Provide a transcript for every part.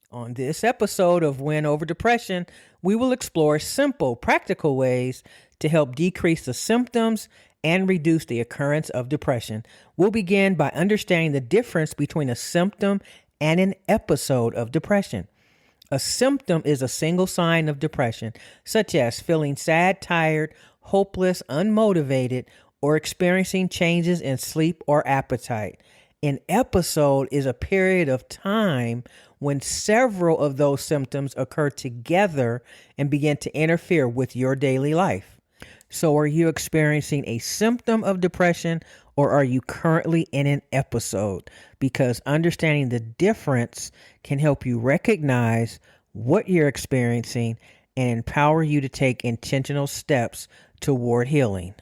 On this episode of Win Over Depression, we will explore simple, practical ways to help decrease the symptoms and reduce the occurrence of depression. We'll begin by understanding the difference between a symptom and an episode of depression. A symptom is a single sign of depression, such as feeling sad, tired, hopeless, unmotivated, or experiencing changes in sleep or appetite. An episode is a period of time when several of those symptoms occur together and begin to interfere with your daily life. So, are you experiencing a symptom of depression, or are you currently in an episode? Because understanding the difference can help you recognize what you're experiencing and empower you to take intentional steps toward healing.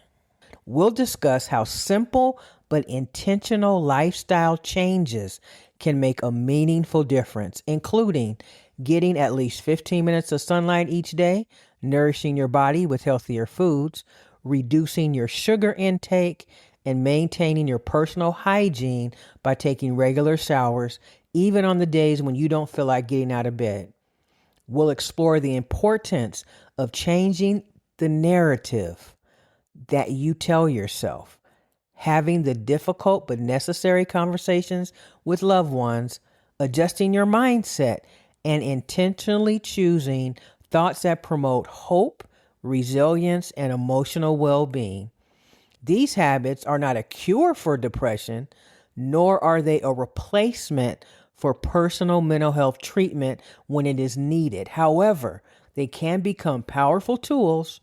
We'll discuss how simple but intentional lifestyle changes can make a meaningful difference, including getting at least 15 minutes of sunlight each day, nourishing your body with healthier foods, reducing your sugar intake, and maintaining your personal hygiene by taking regular showers, even on the days when you don't feel like getting out of bed. We'll explore the importance of changing the narrative that you tell yourself, having the difficult but necessary conversations with loved ones, adjusting your mindset, and intentionally choosing thoughts that promote hope, resilience, and emotional well-being. These habits are not a cure for depression, nor are they a replacement for personal mental health treatment when it is needed. However, they can become powerful tools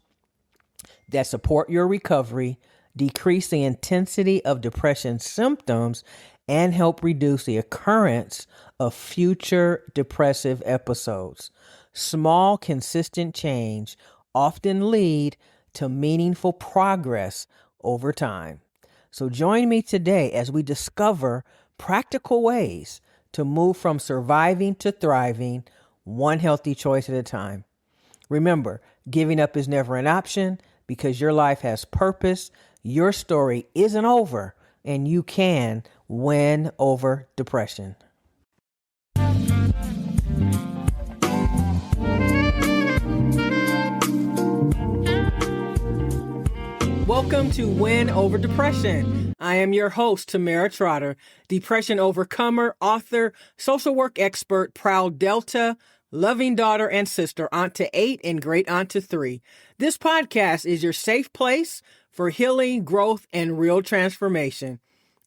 that support your recovery, decrease the intensity of depression symptoms, and help reduce the occurrence of future depressive episodes. Small, consistent change often lead to meaningful progress over time. So join me today as we discover practical ways to move from surviving to thriving, one healthy choice at a time. Remember, giving up is never an option because your life has purpose. Your story isn't over, and you can win over depression. Welcome to Win Over Depression. I am your host, Tamara Trotter, depression overcomer, author, social work expert, proud Delta, loving daughter and sister, aunt to 8 and great aunt to 3. This podcast is your safe place for healing, growth, and real transformation.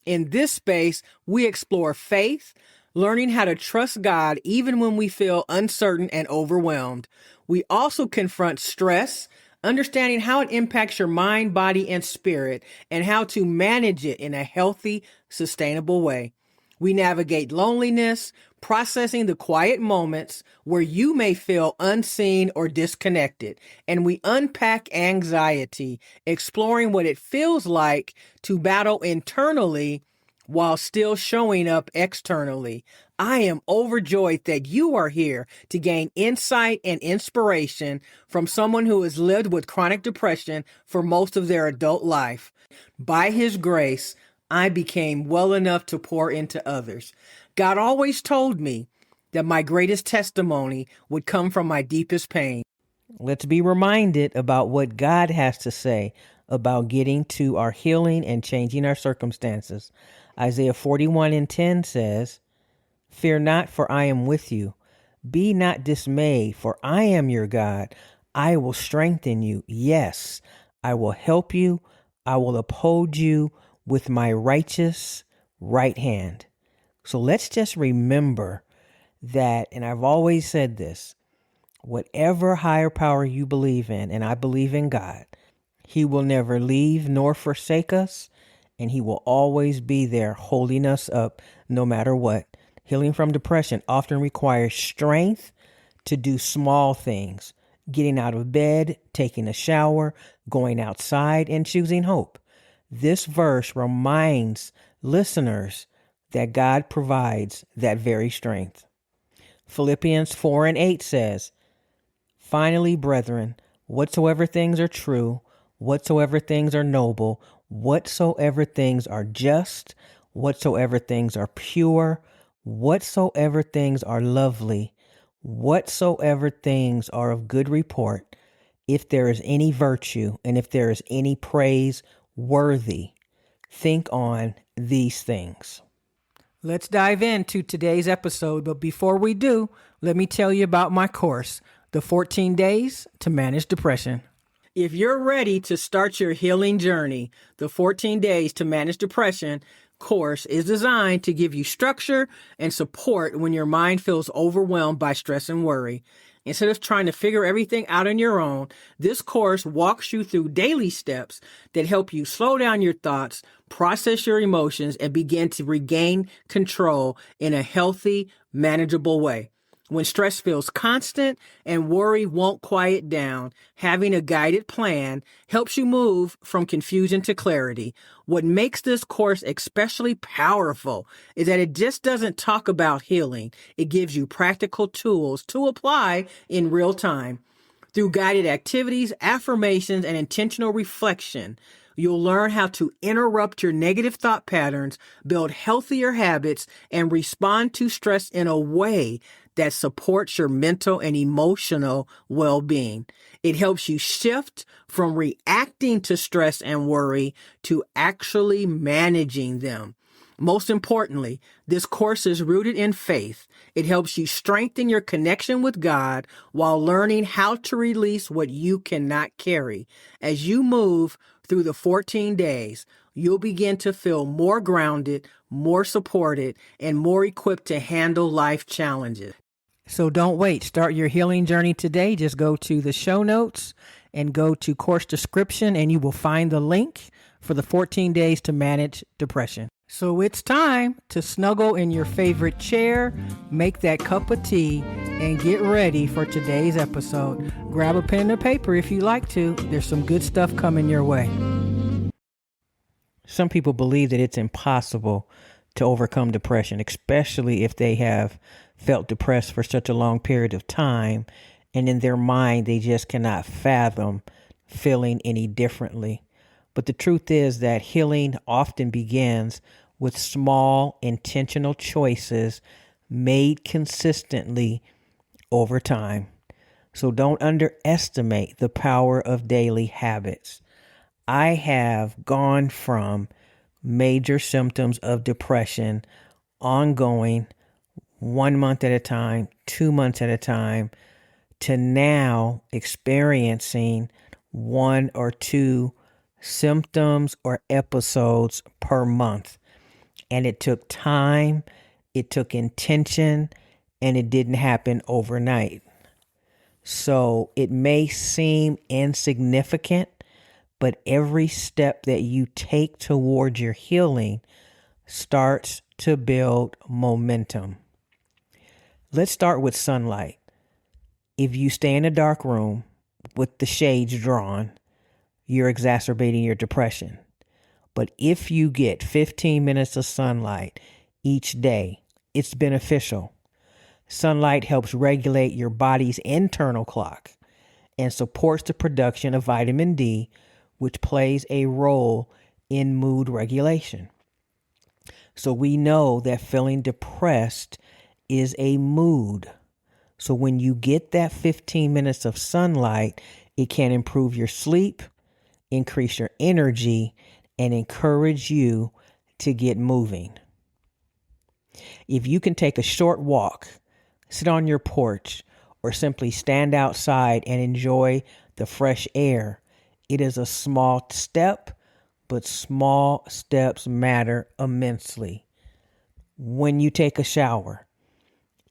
In this space, we explore faith, learning how to trust God even when we feel uncertain and overwhelmed. We also confront stress, understanding how it impacts your mind, body, and spirit, and how to manage it in a healthy, sustainable way. We navigate loneliness, processing the quiet moments where you may feel unseen or disconnected, and we unpack anxiety, exploring what it feels like to battle internally while still showing up externally. I am overjoyed that you are here to gain insight and inspiration from someone who has lived with chronic depression for most of their adult life. By His grace, I became well enough to pour into others. God always told me that my greatest testimony would come from my deepest pain. Let's be reminded about what God has to say about getting to our healing and changing our circumstances. Isaiah 41:10 says, "Fear not, for I am with you. Be not dismayed, for I am your God. I will strengthen you. Yes, I will help you. I will uphold you with my righteous right hand." So let's just remember that, and I've always said this, whatever higher power you believe in, and I believe in God, He will never leave nor forsake us, and He will always be there holding us up no matter what. Healing from depression often requires strength to do small things, getting out of bed, taking a shower, going outside, and choosing hope. This verse reminds listeners that God provides that very strength. Philippians 4:8 says, "Finally, brethren, whatsoever things are true, whatsoever things are noble, whatsoever things are just, whatsoever things are pure, whatsoever things are lovely, Whatsoever things are of good report, if there is any virtue and if there is any praise worthy, think on these things. Let's dive into today's episode, but before we do, let me tell you about my course, The 14 Days to Manage Depression. If you're ready to start your healing journey, the 14 Days to Manage Depression course is designed to give you structure and support when your mind feels overwhelmed by stress and worry. Instead of trying to figure everything out on your own, this course walks you through daily steps that help you slow down your thoughts, process your emotions, and begin to regain control in a healthy, manageable way. When stress feels constant and worry won't quiet down, having a guided plan helps you move from confusion to clarity. What makes this course especially powerful is that it just doesn't talk about healing. It gives you practical tools to apply in real time. Through guided activities, affirmations, and intentional reflection, you'll learn how to interrupt your negative thought patterns, build healthier habits, and respond to stress in a way that supports your mental and emotional well-being. It helps you shift from reacting to stress and worry to actually managing them. Most importantly, this course is rooted in faith. It helps you strengthen your connection with God while learning how to release what you cannot carry. As you move through the 14 days, you'll begin to feel more grounded, more supported, and more equipped to handle life challenges. So don't wait. Start your healing journey today. Just go to the show notes and go to course description, and you will find the link for the 14 Days to Manage Depression. So it's time to snuggle in your favorite chair, make that cup of tea, and get ready for today's episode. Grab a pen and paper if you like to. There's some good stuff coming your way. Some people believe that it's impossible to overcome depression, especially if they have felt depressed for such a long period of time, and in their mind they just cannot fathom feeling any differently. But the truth is that healing often begins with small, intentional choices made consistently over time. So don't underestimate the power of daily habits. I have gone from major symptoms of depression, ongoing, 1 month at a time, 2 months at a time, to now experiencing 1 or 2 symptoms or episodes per month. And it took time, it took intention, and it didn't happen overnight. So it may seem insignificant, but every step that you take towards your healing starts to build momentum. Let's start with sunlight. If you stay in a dark room with the shades drawn, you're exacerbating your depression. But if you get 15 minutes of sunlight each day, it's beneficial. Sunlight helps regulate your body's internal clock and supports the production of vitamin D, which plays a role in mood regulation. So we know that feeling depressed is a mood. So when you get that 15 minutes of sunlight, it can improve your sleep, increase your energy, and encourage you to get moving. If you can take a short walk, sit on your porch, or simply stand outside and enjoy the fresh air, it is a small step, but small steps matter immensely. When you take a shower,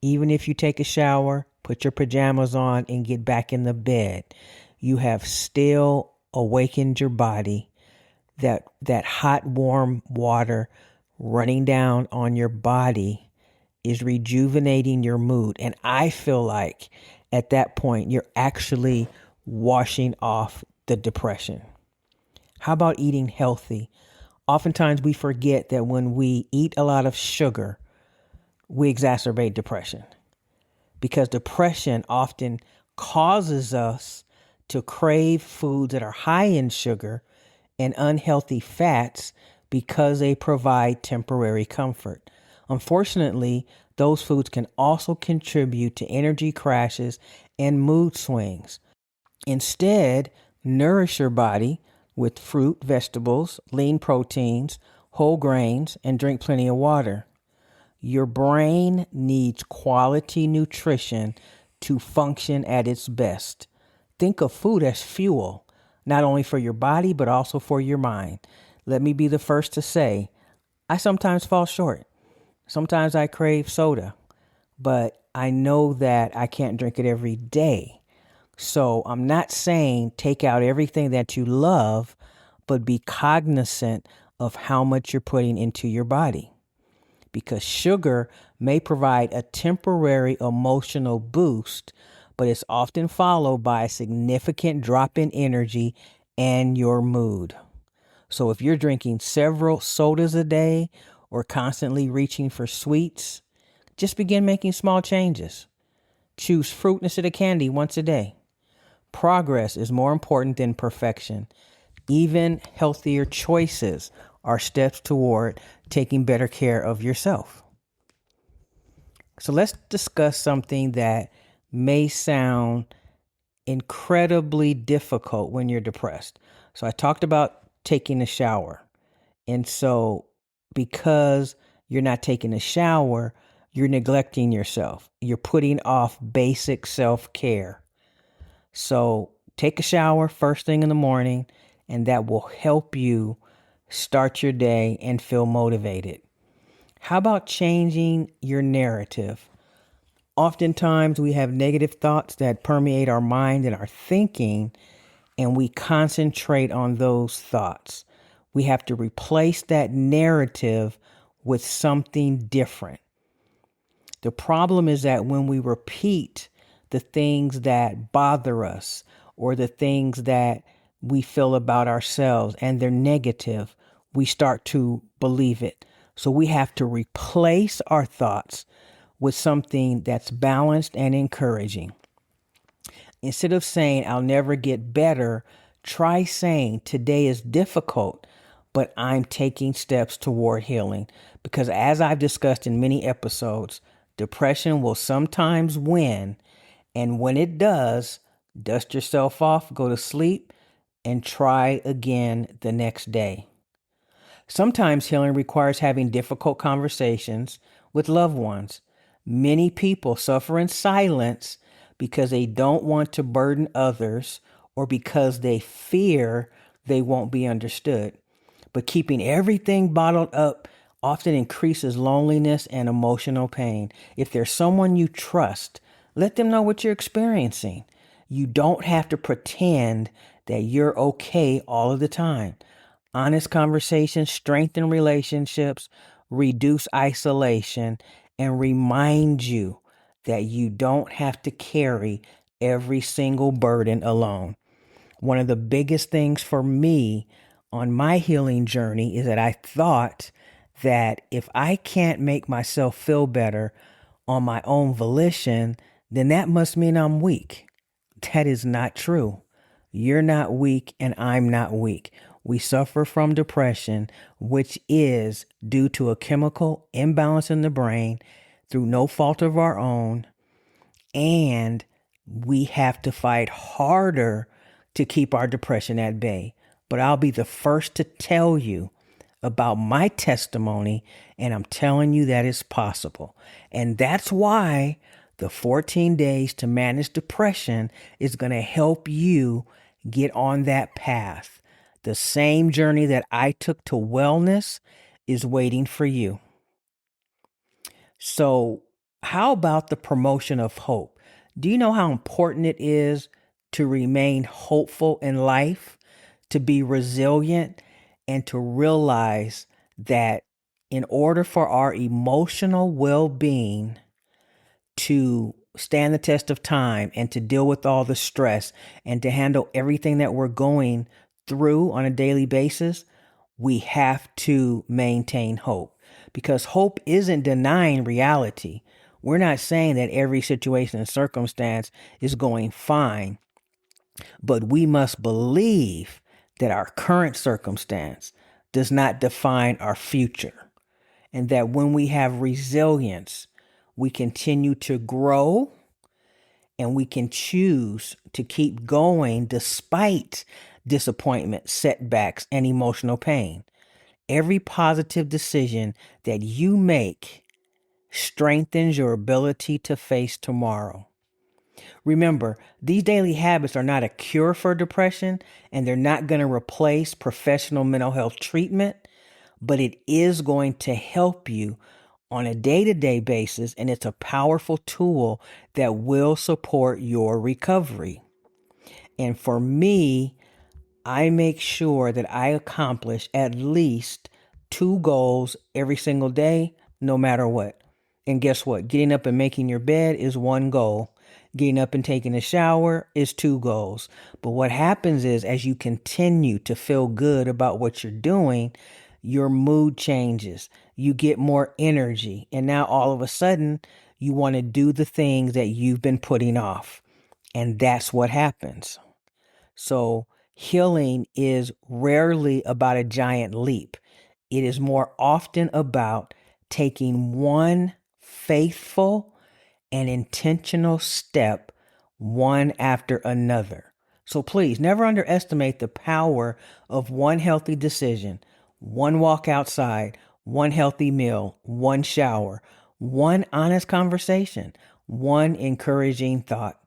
even if you take a shower, put your pajamas on and get back in the bed, you have still awakened your body. That hot, warm water running down on your body is rejuvenating your mood. And I feel like at that point, you're actually washing off the depression. How about eating healthy? Oftentimes we forget that when we eat a lot of sugar, we exacerbate depression, because depression often causes us to crave foods that are high in sugar and unhealthy fats because they provide temporary comfort. Unfortunately, those foods can also contribute to energy crashes and mood swings. Instead, nourish your body with fruit, vegetables, lean proteins, whole grains, and drink plenty of water. Your brain needs quality nutrition to function at its best. Think of food as fuel, not only for your body, but also for your mind. Let me be the first to say, I sometimes fall short. Sometimes I crave soda, but I know that I can't drink it every day. So I'm not saying take out everything that you love, but be cognizant of how much you're putting into your body. Because sugar may provide a temporary emotional boost, but it's often followed by a significant drop in energy and your mood. So if you're drinking several sodas a day or constantly reaching for sweets, just begin making small changes. Choose fruit instead of candy once a day. Progress is more important than perfection. Even healthier choices are steps toward taking better care of yourself. So let's discuss something that may sound incredibly difficult when you're depressed. So I talked about taking a shower. And so because you're not taking a shower, you're neglecting yourself. You're putting off basic self-care. So take a shower first thing in the morning, and that will help you start your day and feel motivated. How about changing your narrative? Oftentimes we have negative thoughts that permeate our mind and our thinking, and we concentrate on those thoughts. We have to replace that narrative with something different. The problem is that when we repeat the things that bother us or the things that we feel about ourselves and they're negative, we start to believe it. So we have to replace our thoughts with something that's balanced and encouraging. Instead of saying, I'll never get better, try saying, today is difficult, but I'm taking steps toward healing. Because as I've discussed in many episodes, depression will sometimes win. And when it does, dust yourself off, go to sleep, and try again the next day. Sometimes healing requires having difficult conversations with loved ones. Many people suffer in silence because they don't want to burden others or because they fear they won't be understood. But keeping everything bottled up often increases loneliness and emotional pain. If there's someone you trust, let them know what you're experiencing. You don't have to pretend that you're okay all of the time. Honest conversations strengthen relationships, reduce isolation, and remind you that you don't have to carry every single burden alone. One of the biggest things for me on my healing journey is that I thought that if I can't make myself feel better on my own volition, then that must mean I'm weak. That is not true. You're not weak and I'm not weak. We suffer from depression, which is due to a chemical imbalance in the brain through no fault of our own. And we have to fight harder to keep our depression at bay. But I'll be the first to tell you about my testimony, and I'm telling you that it's possible. And that's why the 14 days to manage depression is going to help you get on that path. The same journey that I took to wellness is waiting for you. So, how about the promotion of hope? Do you know how important it is to remain hopeful in life, to be resilient, and to realize that in order for our emotional well-being to stand the test of time and to deal with all the stress and to handle everything that we're going through on a daily basis, we have to maintain hope, because hope isn't denying reality. We're not saying that every situation and circumstance is going fine, but we must believe that our current circumstance does not define our future. and that when we have resilience, we continue to grow and we can choose to keep going despite disappointment, setbacks, and emotional pain. Every positive decision that you make strengthens your ability to face tomorrow. Remember, these daily habits are not a cure for depression, and they're not going to replace professional mental health treatment, but it is going to help you on a day-to-day basis, and it's a powerful tool that will support your recovery. And for me, I make sure that I accomplish at least 2 goals every single day, no matter what. And guess what? Getting up and making your bed is 1 goal. Getting up and taking a shower is 2 goals. But what happens is, as you continue to feel good about what you're doing, your mood changes. You get more energy. And now all of a sudden, you want to do the things that you've been putting off. And that's what happens. So healing is rarely about a giant leap. It is more often about taking one faithful and intentional step, one after another. So please never underestimate the power of one healthy decision, one walk outside, one healthy meal, one shower, one honest conversation, one encouraging thought.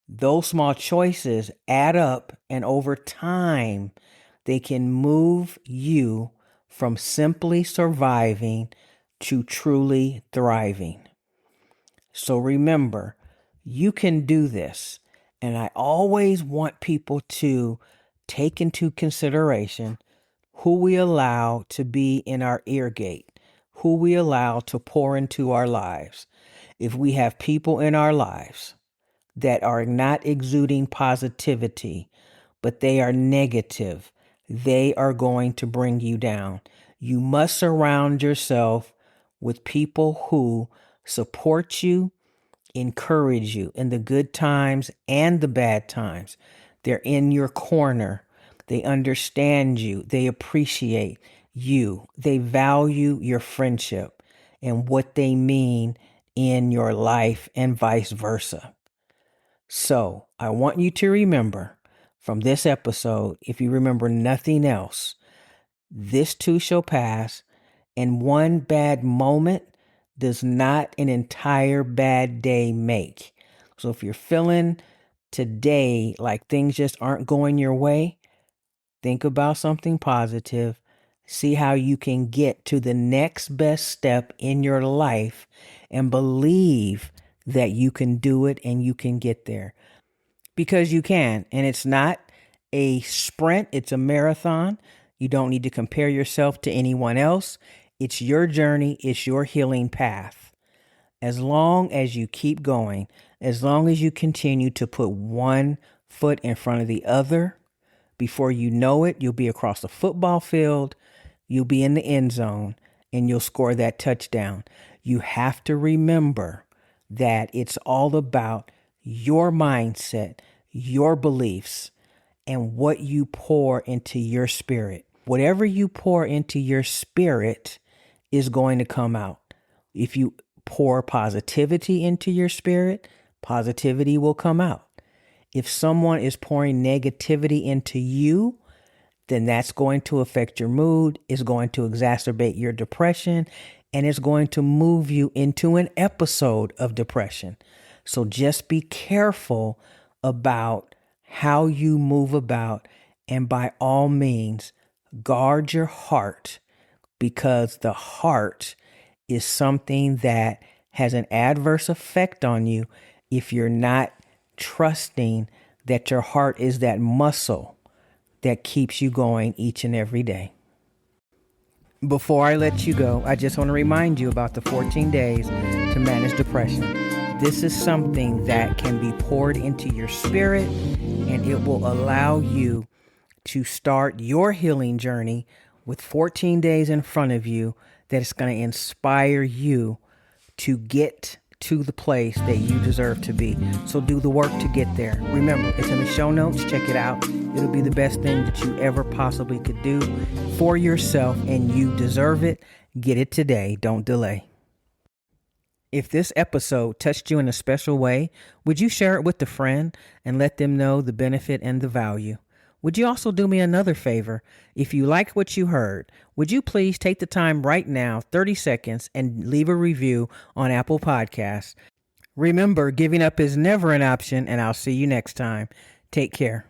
Those small choices add up, and over time, they can move you from simply surviving to truly thriving. So remember, you can do this. And I always want people to take into consideration who we allow to be in our ear gate, who we allow to pour into our lives. If we have people in our lives that are not exuding positivity, but they are negative, they are going to bring you down. You must surround yourself with people who support you, encourage you in the good times and the bad times. They're in your corner. They understand you. They appreciate you. They value your friendship and what they mean in your life, and vice versa. So I want you to remember from this episode, if you remember nothing else, this too shall pass, and one bad moment does not an entire bad day make. So if you're feeling today like things just aren't going your way, think about something positive. See how you can get to the next best step in your life, and believe that you can do it and you can get there. Because you can. And it's not a sprint, it's a marathon. You don't need to compare yourself to anyone else. It's your journey, it's your healing path. As long as you keep going, as long as you continue to put one foot in front of the other, before you know it, you'll be across the football field, you'll be in the end zone, and you'll score that touchdown. You have to remember that it's all about your mindset, your beliefs, and what you pour into your spirit. Whatever you pour into your spirit is going to come out. If you pour positivity into your spirit, positivity will come out. If someone is pouring negativity into you, then that's going to affect your mood, it's going to exacerbate your depression, and it's going to move you into an episode of depression. So just be careful about how you move about, and by all means, guard your heart, because the heart is something that has an adverse effect on you if you're not trusting that your heart is that muscle that keeps you going each and every day. Before I let you go, I just want to remind you about the 14 days to manage depression. This is something that can be poured into your spirit, and it will allow you to start your healing journey with 14 days in front of you that is going to inspire you to get to the place that you deserve to be. So do the work to get there. Remember, it's in the show notes. Check it out. It'll be the best thing that you ever possibly could do for yourself, and you deserve it. Get it today. Don't delay. If this episode touched you in a special way, would you share it with a friend and let them know the benefit and the value? Would you also do me another favor? If you like what you heard, would you please take the time right now, 30 seconds, and leave a review on Apple Podcasts? Remember, giving up is never an option, and I'll see you next time. Take care.